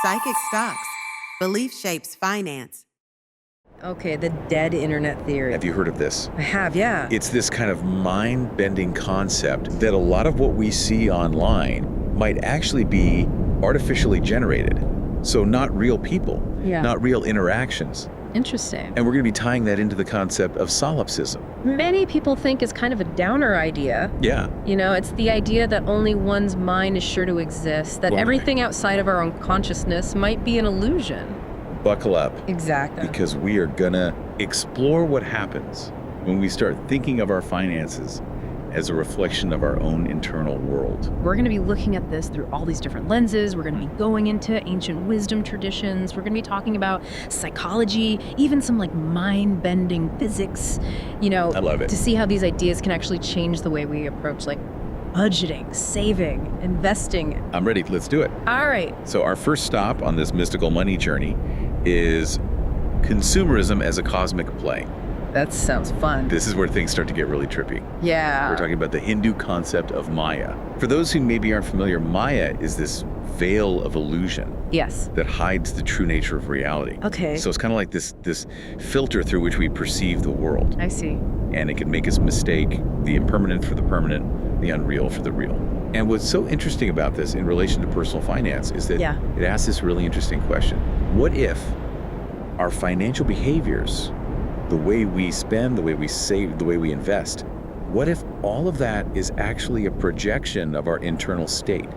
Psychic stocks. Belief shapes finance. Okay, the dead internet theory. Have you heard of this? I have, yeah. It's this kind of mind-bending concept that a lot of what we see online might actually be artificially generated. So not real people, not real interactions. Interesting. And we're going to be tying that into the concept of solipsism. Many people think it's kind of a downer idea. Yeah. You know, it's the idea that only one's mind is sure to exist, that everything outside of our own consciousness might be an illusion. Buckle up. Exactly. Because we are going to explore what happens when we start thinking of our finances as a reflection of our own internal world. We're going to be looking at this through all these different lenses. We're going to be going into ancient wisdom traditions. We're going to be talking about psychology, even some like mind-bending physics, you know, I love it. To see how these ideas can actually change the way we approach like budgeting, saving, investing. I'm ready. Let's do it. All right. So our first stop on this mystical money journey is consumerism as a cosmic play. That sounds fun. This is where things start to get really trippy. Yeah. We're talking about the Hindu concept of Maya. For those who maybe aren't familiar, Maya is this veil of illusion. Yes. That hides the true nature of reality. Okay. So it's kind of like this filter through which we perceive the world. I see. And it can make us mistake the impermanent for the permanent, the unreal for the real. And what's so interesting about this in relation to personal finance is that it asks this really interesting question. What if our financial behaviors, the way we spend, the way we save, the way we invest, what if all of that is actually a projection of our internal state?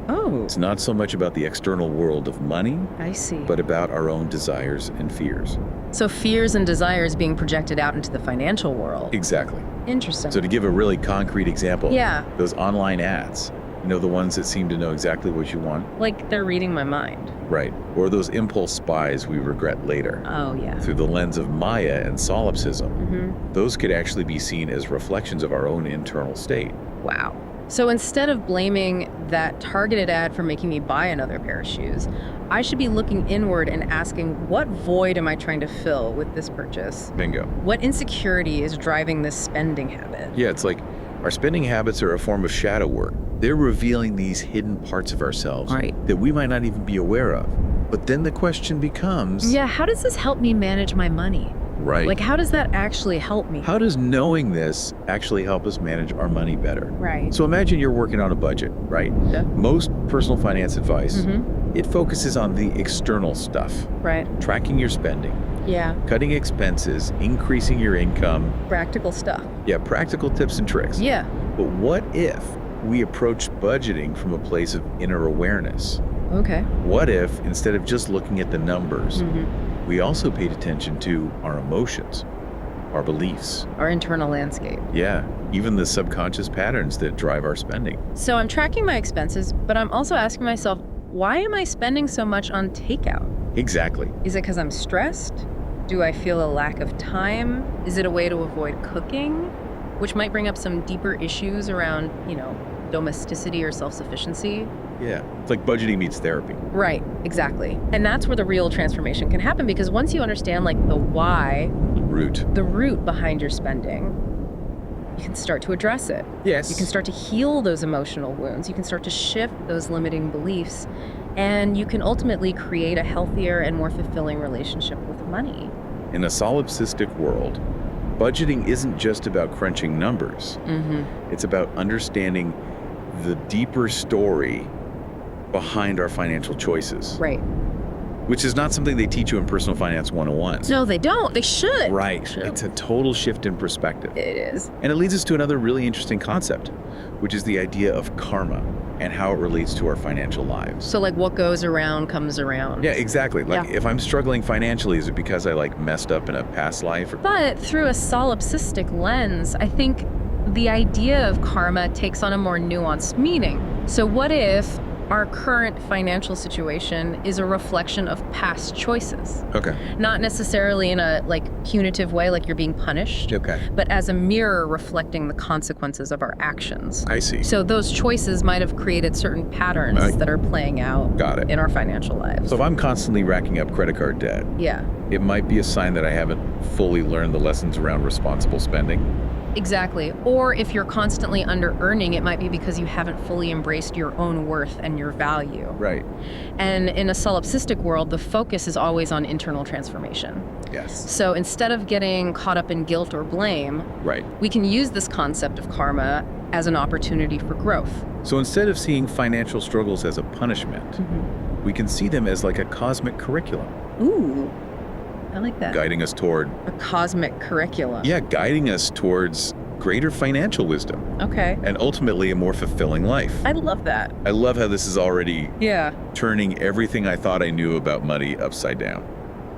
Oh. It's not so much about the external world of money, I see. but about our own desires and fears. So fears and desires being projected out into the financial world. Exactly. Interesting. So to give a really concrete example, those online ads, you know, the ones that seem to know exactly what you want. Like they're reading my mind. Right. Or those impulse buys we regret later. Oh, yeah. Through the lens of Maya and solipsism, those could actually be seen as reflections of our own internal state. Wow. So instead of blaming that targeted ad for making me buy another pair of shoes, I should be looking inward and asking, what void am I trying to fill with this purchase? Bingo. What insecurity is driving this spending habit? Yeah, it's like our spending habits are a form of shadow work. They're revealing these hidden parts of ourselves that we might not even be aware of. But then the question becomes... Yeah, how does this help me manage my money? Right. Like, how does that actually help me? How does knowing this actually help us manage our money better? Right. So imagine you're working on a budget, right? Yeah. Most personal finance advice, it focuses on the external stuff. Right. Tracking your spending. Yeah. Cutting expenses, increasing your income. Practical stuff. Yeah, practical tips and tricks. Yeah. But what if we approach budgeting from a place of inner awareness? Okay. What if, instead of just looking at the numbers, we also paid attention to our emotions, our beliefs, our internal landscape? Yeah, even the subconscious patterns that drive our spending. So I'm tracking my expenses, but I'm also asking myself, why am I spending so much on takeout? Exactly. Is it because I'm stressed? Do I feel a lack of time? Is it a way to avoid cooking? Which might bring up some deeper issues around, you know, domesticity or self-sufficiency. Yeah, it's like budgeting meets therapy. Right, exactly. And that's where the real transformation can happen, because once you understand like the why, the root behind your spending, you can start to address it. Yes. You can start to heal those emotional wounds. You can start to shift those limiting beliefs, and you can ultimately create a healthier and more fulfilling relationship with money. In a solipsistic world, budgeting isn't just about crunching numbers. It's about understanding the deeper story behind our financial choices. Right. Which is not something they teach you in Personal Finance 101. No, they don't. They should. Right. It's a total shift in perspective. It is. And it leads us to another really interesting concept, which is the idea of karma and how it relates to our financial lives. So like what goes around comes around. Yeah, exactly. Like if I'm struggling financially, is it because I like messed up in a past life? But through a solipsistic lens, I think the idea of karma takes on a more nuanced meaning. So what if our current financial situation is a reflection of past choices? Okay. Not necessarily in a like punitive way, like you're being punished. Okay. But as a mirror reflecting the consequences of our actions. I see. So those choices might have created certain patterns that are playing out in our financial lives. So if I'm constantly racking up credit card debt, yeah, it might be a sign that I haven't fully learned the lessons around responsible spending. Exactly. Or if you're constantly under earning, it might be because you haven't fully embraced your own worth and your value. Right. And in a solipsistic world, the focus is always on internal transformation. Yes. So instead of getting caught up in guilt or blame, Right. we can use this concept of karma as an opportunity for growth. So instead of seeing financial struggles as a punishment, we can see them as like a cosmic curriculum. Ooh, I like that. Guiding us toward, A cosmic curriculum. guiding us towards greater financial wisdom Okay. and ultimately a more fulfilling life. I love that. I love how this is already Yeah. turning everything I thought I knew about money upside down.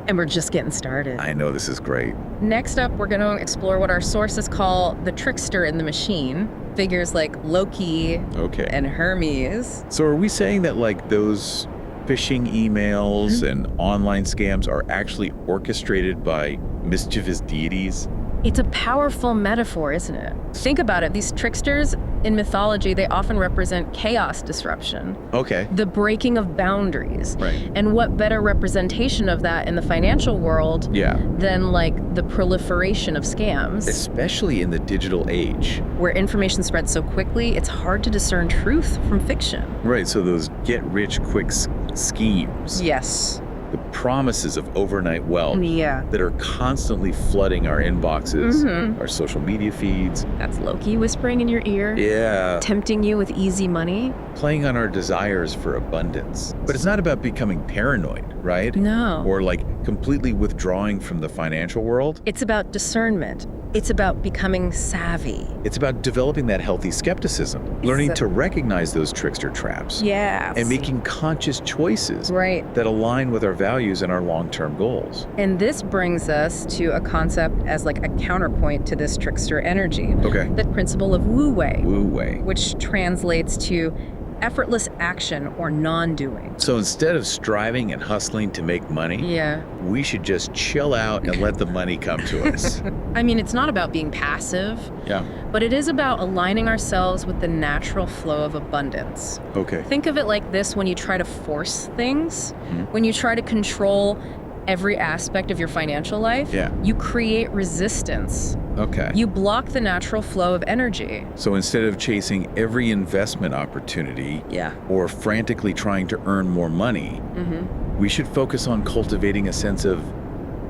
And we're just getting started. I know this is great. Next up, we're going to explore what our sources call the trickster in the machine. Figures like Loki Okay. and Hermes. So are we saying that like those phishing emails and online scams are actually orchestrated by mischievous deities? It's a powerful metaphor, isn't it? Think about it. These tricksters in mythology, they often represent chaos disruption, Okay. the breaking of boundaries. Right. And what better representation of that in the financial world Yeah. than like the proliferation of scams, Especially in the digital age. where information spreads so quickly, it's hard to discern truth from fiction. Right. So those get-rich-quick schemes, Yes. the promises of overnight wealth Yeah. that are constantly flooding our inboxes, our social media feeds. That's Loki whispering in your ear, Yeah. tempting you with easy money. Playing on our desires for abundance. But it's not about becoming paranoid, right? No. Or like completely withdrawing from the financial world. It's about discernment. It's about becoming savvy. It's about developing that healthy skepticism, learning to recognize those trickster traps, Yeah. and making conscious choices Right. that align with our values and our long-term goals. And this brings us to a concept as like a counterpoint to this trickster energy. Okay. The principle of Wu Wei, Wu Wei. which translates to effortless action or non-doing. So instead of striving and hustling to make money, Yeah. we should just chill out and let the money come to us. I mean, it's not about being passive, Yeah. but it is about aligning ourselves with the natural flow of abundance. Okay. Think of it like this: when you try to force things, when you try to control every aspect of your financial life, Yeah. you create resistance. Okay. You block the natural flow of energy. So instead of chasing every investment opportunity Yeah. or frantically trying to earn more money, we should focus on cultivating a sense of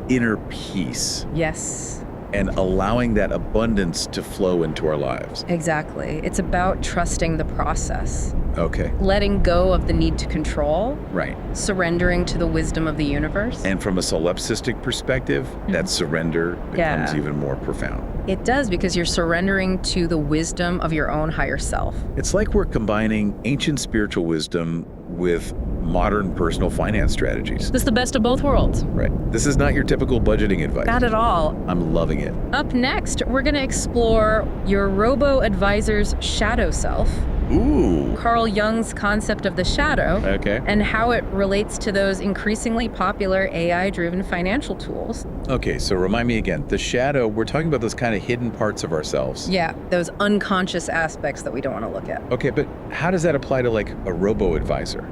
inner peace Yes, and allowing that abundance to flow into our lives. exactly. It's about trusting the process, Okay. letting go of the need to control, Right. surrendering to the wisdom of the universe. And from a solipsistic perspective, that surrender becomes Yeah. even more profound. It does, because you're surrendering to the wisdom of your own higher self. It's like we're combining ancient spiritual wisdom with modern personal finance strategies. This is the best of both worlds. Right. This is not your typical budgeting advice. Not at all. I'm loving it. Up next, we're going to explore your robo-advisor's shadow self, Ooh. Carl Jung's concept of the shadow, Okay. and how it relates to those increasingly popular AI-driven financial tools. Okay, so remind me again. The shadow, we're talking about those kind of hidden parts of ourselves. Yeah, those unconscious aspects that we don't want to look at. Okay, but how does that apply to like a robo-advisor?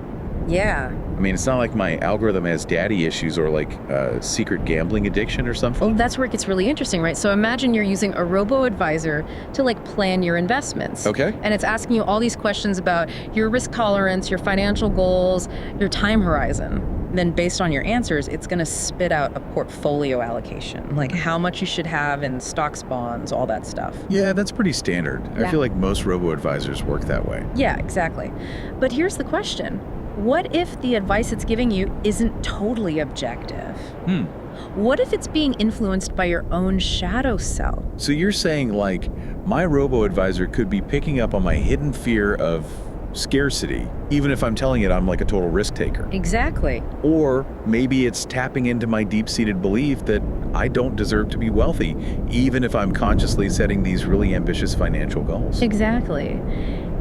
Yeah. I mean, it's not like my algorithm has daddy issues or like a secret gambling addiction or something. Well, that's where it gets really interesting, right? So imagine you're using a robo-advisor to like plan your investments. Okay. And it's asking you all these questions about your risk tolerance, your financial goals, your time horizon. Then based on your answers, it's going to spit out a portfolio allocation, like how much you should have in stocks, bonds, all that stuff. Yeah, that's pretty standard. I Yeah. feel like most robo-advisors work that way. Yeah, exactly. But here's the question. What if the advice it's giving you isn't totally objective? What if it's being influenced by your own shadow self? So you're saying like my robo-advisor could be picking up on my hidden fear of scarcity, even if I'm telling it I'm like a total risk taker. Exactly. Or maybe it's tapping into my deep-seated belief that I don't deserve to be wealthy, even if I'm consciously setting these really ambitious financial goals. Exactly.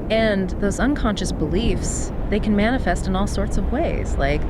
And those unconscious beliefs, they can manifest in all sorts of ways. Like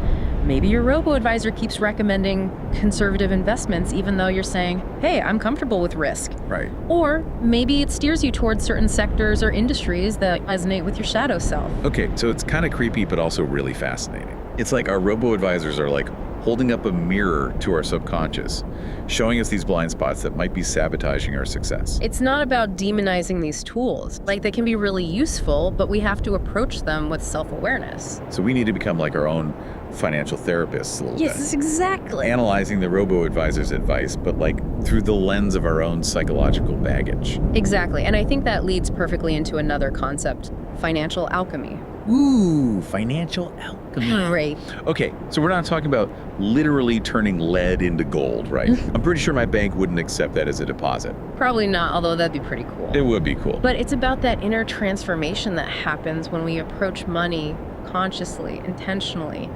maybe your robo-advisor keeps recommending conservative investments even though you're saying, hey, I'm comfortable with risk. Right. Or maybe it steers you towards certain sectors or industries that resonate with your shadow self. Okay, so it's kind of creepy, but also really fascinating. It's like our robo-advisors are like holding up a mirror to our subconscious, showing us these blind spots that might be sabotaging our success. It's not about demonizing these tools. Like, they can be really useful, but we have to approach them with self-awareness. So we need to become like our own financial therapists a little bit. Yes, exactly. Analyzing the robo-advisor's advice, but like through the lens of our own psychological baggage. Exactly. And I think that leads perfectly into another concept, financial alchemy. Ooh, financial alchemy. Right. Okay, so we're not talking about literally turning lead into gold, right? I'm pretty sure my bank wouldn't accept that as a deposit. Probably not, although that'd be pretty cool. It would be cool. But it's about that inner transformation that happens when we approach money consciously, intentionally,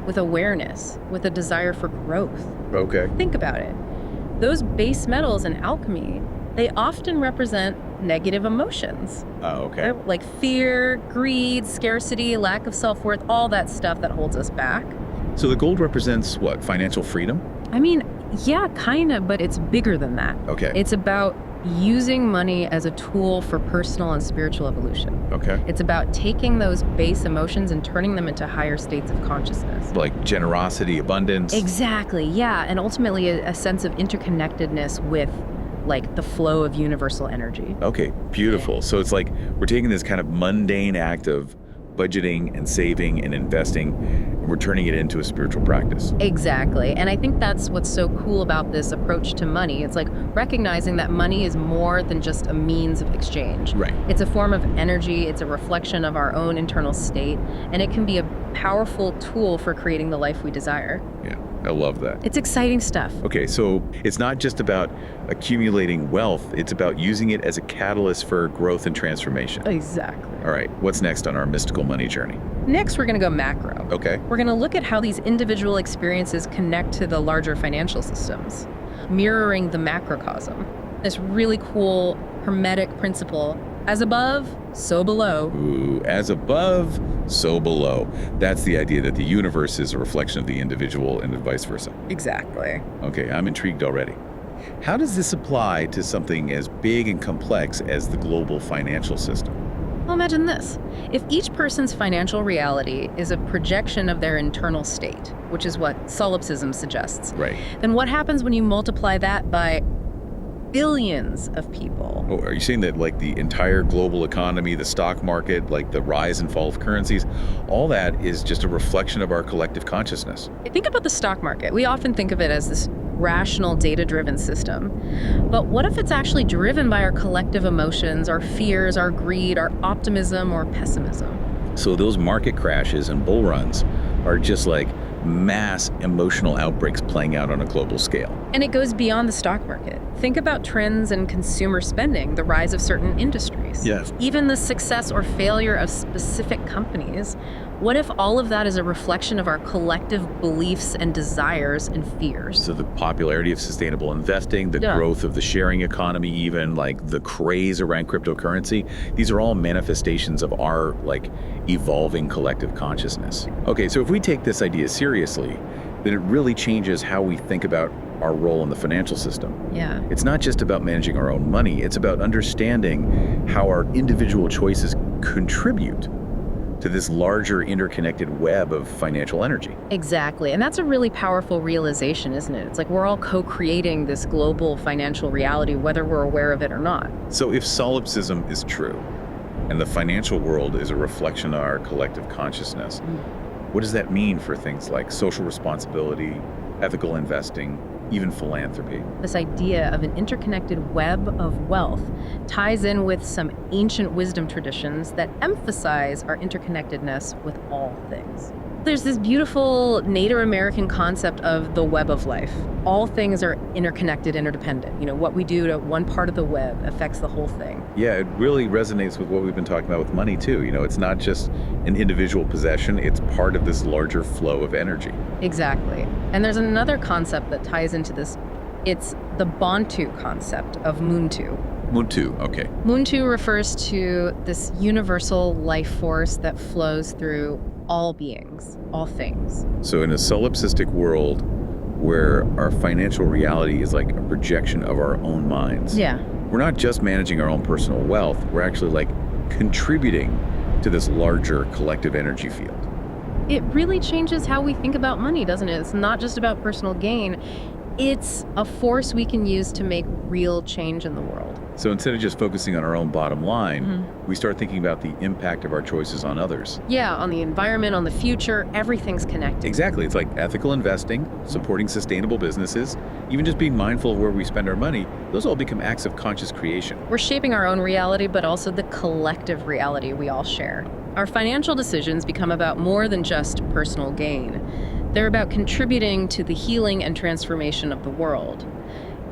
with awareness, with a desire for growth. Okay. Think about it. Those base metals in alchemy, they often represent negative emotions. Oh, okay. They're like fear, greed, scarcity, lack of self-worth, all that stuff that holds us back. So the gold represents what? Financial freedom? I mean, yeah, kind of, but it's bigger than that. Okay. It's about using money as a tool for personal and spiritual evolution. Okay. It's about taking those base emotions and turning them into higher states of consciousness. Like generosity, abundance. Exactly, yeah. And ultimately a sense of interconnectedness with like the flow of universal energy. Okay, beautiful. So it's like we're taking this kind of mundane act of budgeting and saving and investing, and we're turning it into a spiritual practice. Exactly. And I think that's what's so cool about this approach to money. It's like recognizing that money is more than just a means of exchange. Right. It's a form of energy, it's a reflection of our own internal state, and it can be a powerful tool for creating the life we desire. Yeah, I love that. It's exciting stuff. Okay, so it's not just about accumulating wealth, it's about using it as a catalyst for growth and transformation. Exactly. All right, what's next on our mystical money journey? Next, we're going to go macro. Okay. We're going to look at how these individual experiences connect to the larger financial systems, mirroring the macrocosm. This really cool hermetic principle, as above, so below. Ooh, as above, so below. That's the idea that the universe is a reflection of the individual and vice versa. Exactly. Okay, I'm intrigued already. How does this apply to something as big and complex as the global financial system? Well, imagine this. If each person's financial reality is a projection of their internal state, which is what solipsism suggests, Right. then what happens when you multiply that by billions of people? Oh, are you saying that like the entire global economy, the stock market, like the rise and fall of currencies, all that is just a reflection of our collective consciousness? Think about the stock market. We often think of it as this rational, data-driven system. But what if it's actually driven by our collective emotions, our fears, our greed, our optimism or pessimism? So those market crashes and bull runs are just like mass emotional outbreaks playing out on a global scale. And it goes beyond the stock market. Think about trends in consumer spending, the rise of certain industries. Yes. Even the success or failure of specific companies. What if all of that is a reflection of our collective beliefs and desires and fears? So the popularity of sustainable investing, the growth of the sharing economy, even like the craze around cryptocurrency, these are all manifestations of our like evolving collective consciousness. Okay, so if we take this idea seriously, then it really changes how we think about our role in the financial system. Yeah. It's not just about managing our own money, it's about understanding how our individual choices contribute to this larger interconnected web of financial energy. Exactly. And that's a really powerful realization, isn't it? It's like we're all co-creating this global financial reality, whether we're aware of it or not. So if solipsism is true, and the financial world is a reflection of our collective consciousness, what does that mean for things like social responsibility, ethical investing, even philanthropy? This idea of an interconnected web of wealth ties in with some ancient wisdom traditions that emphasize our interconnectedness with all things. There's this beautiful Native American concept of the web of life. All things are interconnected, interdependent. You know, what we do to one part of the web affects the whole thing. Yeah, it really resonates with what we've been talking about with money too. You know, it's not just an individual possession, it's part of this larger flow of energy. Exactly. And there's another concept that ties into this. It's the Bantu concept of Muntu. Muntu, okay. Muntu refers to this universal life force that flows through all beings, all things. So in a solipsistic world where our financial reality is like a projection of our own minds, Yeah. we're not just managing our own personal wealth, we're actually like contributing to this larger collective energy field. It really changes how we think about money, doesn't it? It's not just about personal gain. It's a force we can use to make real change in the world. So instead of just focusing on our own bottom line, Mhm. we start thinking about the impact of our choices on others. Yeah, on the environment, on the future, everything's connected. Exactly. It's like ethical investing, supporting sustainable businesses, even just being mindful of where we spend our money. Those all become acts of conscious creation. We're shaping our own reality, but also the collective reality we all share. Our financial decisions become about more than just personal gain. They're about contributing to the healing and transformation of the world,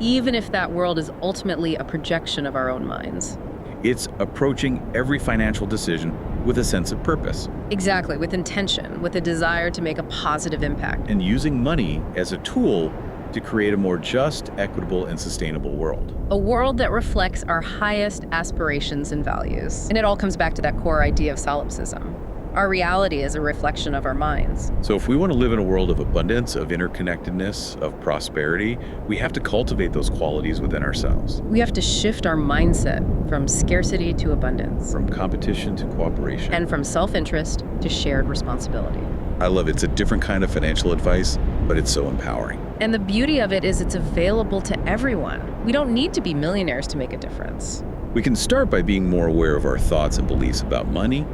even if that world is ultimately a projection of our own minds. It's approaching every financial decision with a sense of purpose Exactly, with intention, with a desire to make a positive impact. and using money as a tool to create a more just, equitable, and sustainable world. A world that reflects our highest aspirations and values. And it all comes back to that core idea of solipsism. Our reality is a reflection of our minds. So if we want to live in a world of abundance, of interconnectedness, of prosperity, we have to cultivate those qualities within ourselves. We have to shift our mindset from scarcity to abundance, From competition to cooperation. and from self-interest to shared responsibility. I love it. It's a different kind of financial advice, but it's so empowering. And the beauty of it is it's available to everyone. We don't need to be millionaires to make a difference. We can start by being more aware of our thoughts and beliefs about money,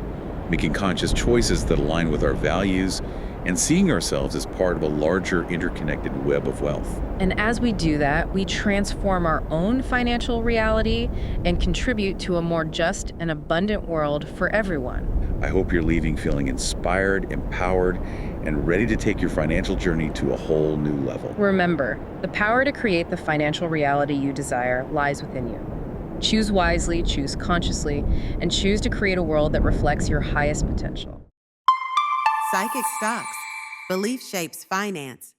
making conscious choices that align with our values, and seeing ourselves as part of a larger interconnected web of wealth. And as we do that, we transform our own financial reality and contribute to a more just and abundant world for everyone. I hope you're leaving feeling inspired, empowered, and ready to take your financial journey to a whole new level. Remember, the power to create the financial reality you desire lies within you. Choose wisely, choose consciously, and choose to create a world that reflects your highest potential. Psychic Stocks. Belief Shapes Finance.